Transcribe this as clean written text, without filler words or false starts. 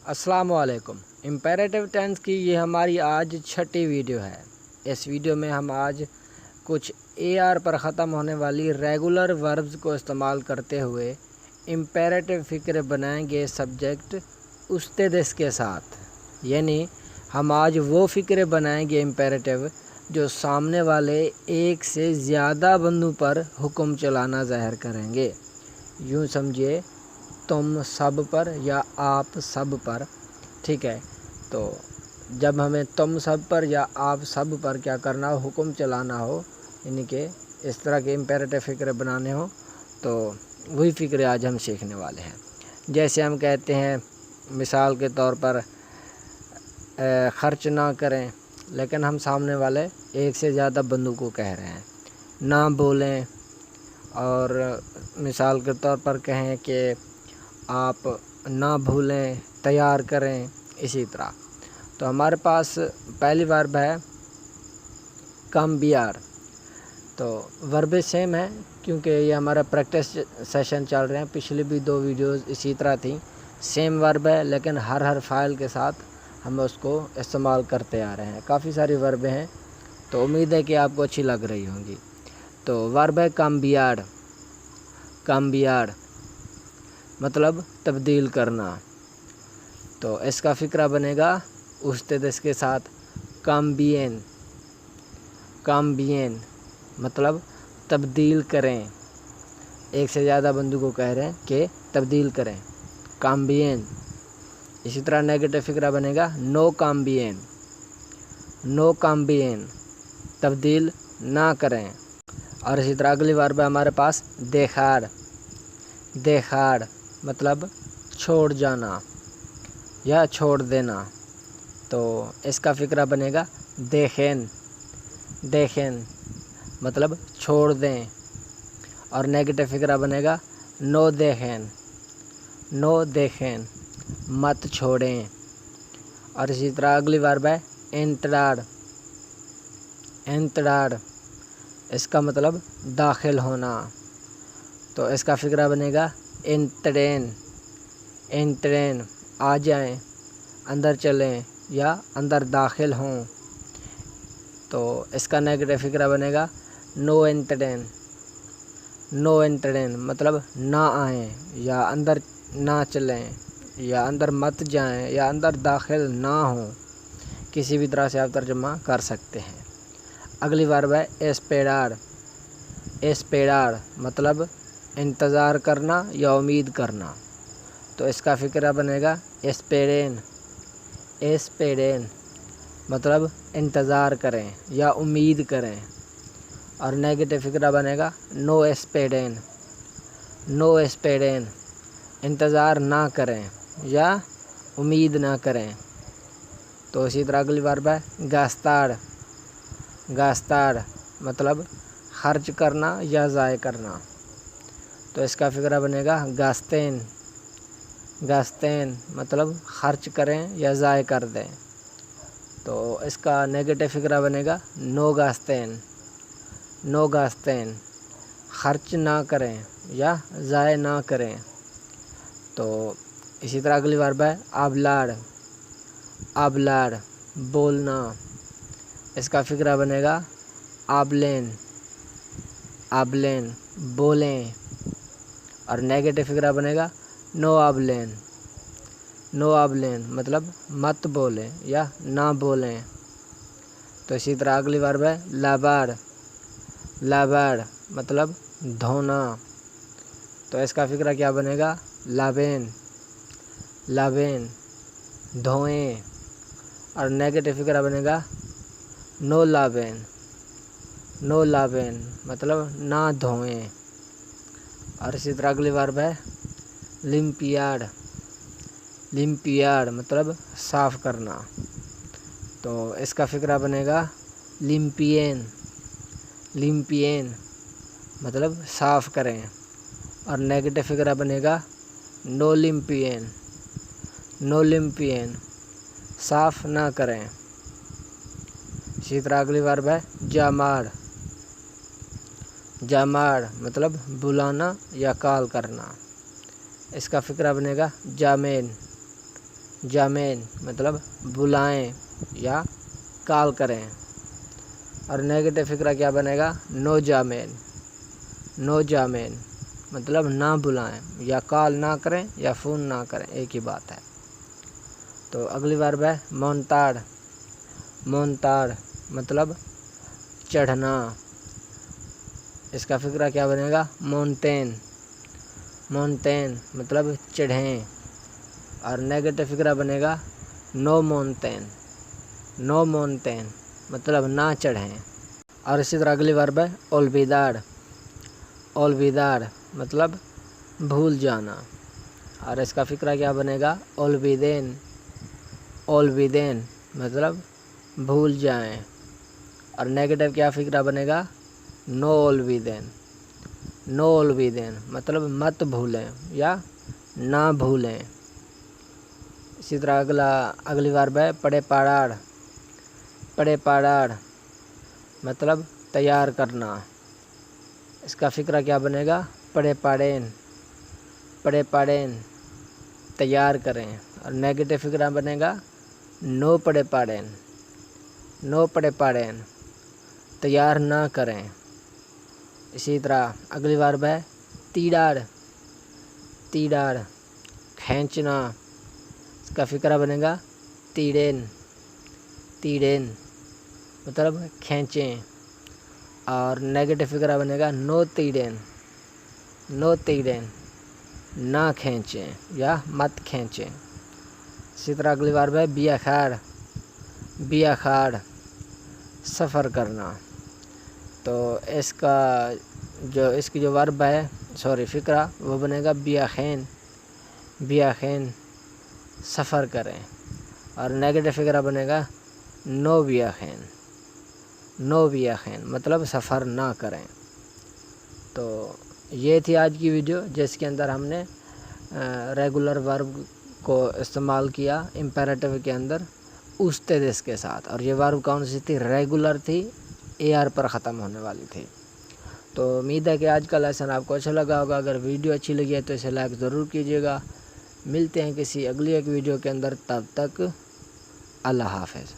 السلام علیکم۔ Imperative tennis کی یہ ہماری آج چھٹی ویڈیو ہے۔ اس ویڈیو میں ہم آج کچھ اے آر پر ختم ہونے والی ریگولر وربز کو استعمال کرتے ہوئے امپیریٹو فقرے بنائیں گے سبجیکٹ استدس کے ساتھ، یعنی ہم آج وہ فقرے بنائیں گے امپیریٹو جو سامنے والے ایک سے زیادہ بندوں پر حکم چلانا ظاہر کریں گے۔ یوں سمجھیے تم سب پر یا آپ سب پر، ٹھیک ہے۔ تو جب ہمیں تم سب پر یا آپ سب پر کیا کرنا ہو، حکم چلانا ہو، یعنی کہ اس طرح کے امپیریٹو فقرے بنانے ہو، تو وہی فقرے آج ہم سیکھنے والے ہیں۔ جیسے ہم کہتے ہیں مثال کے طور پر خرچ نہ کریں، لیکن ہم سامنے والے ایک سے زیادہ بندوں کو کہہ رہے ہیں۔ نہ بولیں، اور مثال کے طور پر کہیں کہ آپ نہ بھولیں، تیار کریں، اسی طرح۔ تو ہمارے پاس پہلی ورب ہے کم بیار۔ تو ورب سیم ہے کیونکہ یہ ہمارا پریکٹس سیشن چل رہے ہیں، پچھلی بھی 2 ویڈیوز اسی طرح تھیں۔ سیم ورب ہے لیکن ہر فائل کے ساتھ ہم اس کو استعمال کرتے آ رہے ہیں۔ کافی ساری وربیں ہیں، تو امید ہے کہ آپ کو اچھی لگ رہی ہوں گی۔ تو ورب ہے کم بیار۔ کم بیار مطلب تبدیل کرنا۔ تو اس کا فقرہ بنے گا استدس کے ساتھ کامبین۔ کامبین مطلب تبدیل کریں، ایک سے زیادہ بندوں کو کہہ رہے ہیں کہ تبدیل کریں، کامبین۔ اسی طرح نیگیٹو فقرہ بنے گا نو کامبین۔ نو کامبین تبدیل نہ کریں۔ اور اسی طرح اگلی ورب ہے ہمارے پاس دیکھاڑ۔ دیکھاڑ مطلب چھوڑ جانا یا چھوڑ دینا۔ تو اس کا فقرہ بنے گا دیکھیں۔ دیکھیں مطلب چھوڑ دیں۔ اور نیگیٹو فقرہ بنے گا نو دیکھیں۔ نو دیکھیں مت چھوڑیں۔ اور اسی طرح اگلی ورب ہے انٹراڑ۔ انٹراڑ اس کا مطلب داخل ہونا۔ تو اس کا فقرہ بنے گا انٹرین۔ انٹرین آ جائیں، اندر چلیں یا اندر داخل ہوں۔ تو اس کا نیگیٹو فقرہ بنے گا نو انٹرین۔ نو انٹرین مطلب نہ آئیں یا اندر نہ چلیں یا اندر مت جائیں یا اندر داخل نہ ہوں، کسی بھی طرح سے آپ ترجمہ کر سکتے ہیں۔ اگلی ورب ہے اسپیرار۔ اسپیرار مطلب انتظار کرنا یا امید کرنا۔ تو اس کا فقرہ بنے گا اسپیرین۔ اسپیرین مطلب انتظار کریں یا امید کریں۔ اور نیگیٹو فقرہ بنے گا نو اسپیرین۔ نو اسپیرین انتظار نہ کریں یا امید نہ کریں۔ تو اسی طرح اگلی ورب ہے گاستاڑ۔ گاستاڑ مطلب خرچ کرنا یا ضائع کرنا۔ تو اس کا فقرہ بنے گا گاستین۔ گاستین مطلب خرچ کریں یا ضائع کر دیں۔ تو اس کا نیگیٹو فقرہ بنے گا نو گاستین۔ نو گاستین خرچ نہ کریں یا ضائع نہ کریں۔ تو اسی طرح اگلی ورب ہے آبلاڑ۔ آبلاڑ بولنا۔ اس کا فقرہ بنے گا آبلین۔ آبلین بولیں۔ اور نیگیٹو فقرہ بنے گا نو آبلین۔ نو آبلین مطلب مت بولیں یا نہ بولیں۔ تو اسی طرح اگلی ورب ہے لاباڑ۔ لاباڑ مطلب دھونا۔ تو اس کا فقرہ کیا بنے گا لابین۔ لابین دھوئیں۔ اور نیگیٹو فقرہ بنے گا نو لابین۔ نو لابین مطلب نہ دھوئیں۔ اور اسی طرح اگلی ورب ہے لمپیاڑ۔ لمپیاڑ مطلب صاف کرنا۔ تو اس کا فقرہ بنے گا لمپین۔ لمپین مطلب صاف کریں۔ اور نیگیٹو فقرہ بنے گا نو لمپین۔ نو لمپین صاف نہ کریں۔ اسی طرح اگلی ورب ہے جاماڑ۔ جاماڑ مطلب بلانا یا کال کرنا۔ اس کا فقرہ بنے گا جامین۔ جامین مطلب بلائیں یا کال کریں، اور نیگیٹو فقرہ کیا بنے گا؟ نو جامین، نو جامین مطلب نہ بلائیں یا کال نہ کریں یا فون نہ کریں، ایک ہی بات ہے۔ تو اگلی ورب ہے مونتاڑ، مونتاڑ مطلب چڑھنا، اس کا فقرہ کیا بنے گا؟ مونتین، مونتین مطلب چڑھیں، اور نیگیٹو فقرہ بنے گا نو مونتین، نو مونتین مطلب نہ چڑھیں۔ اور اسی طرح اگلی ورب ہے اولویدار، اولویدار مطلب بھول جانا، اور اس کا فقرہ کیا بنے گا؟ اولویدین، اولویدین مطلب بھول جائیں، اور نیگیٹو کیا فقرہ بنے گا؟ نو اولویدین، نو اولویدین مطلب مت بھولیں یا نہ بھولیں۔ اسی طرح اگلی ورب ہے پڑے پاڑاڑ، پڑے پاڑاڑ مطلب تیار کرنا، اس کا فقرہ کیا بنے گا؟ پڑے پاڑین، پڑے پاڑین تیار کریں، اور نیگیٹو فقرہ بنے گا نو پڑے پاڑین، نو پڑے پاڑین تیار نہ کریں۔ اسی طرح اگلی ورب ہے تیڑاڑ، تیڑاڑ کھینچنا، اس کا فقرہ بنے گا تیڑین، تیڑین مطلب کھینچیں، اور نیگیٹو فقرہ بنے گا نو تیڑین، نو تیڑین نہ کھینچیں یا مت کھینچیں۔ اسی طرح اگلی ورب ہے بیاخاڑ، بیاخاڑ سفر کرنا، تو اس کی جو ورب ہے فقرہ وہ بنے گا بیاخین، بیاخین سفر کریں، اور نیگیٹو فقرہ بنے گا نو بیاخین، نو بیاخین مطلب سفر نہ کریں۔ تو یہ تھی آج کی ویڈیو جس کے اندر ہم نے ریگولر ورب کو استعمال کیا امپیریٹو کے اندر اوستے دس کے ساتھ، اور یہ ورب کون سی تھی؟ ریگولر تھی، اے آر پر ختم ہونے والی تھی۔ تو امید ہے کہ آج کا لیسن آپ کو اچھا لگا ہوگا، اگر ویڈیو اچھی لگی ہے تو اسے لائک ضرور کیجیے گا۔ ملتے ہیں کسی اگلی ایک ویڈیو کے اندر، تب تک اللہ حافظ۔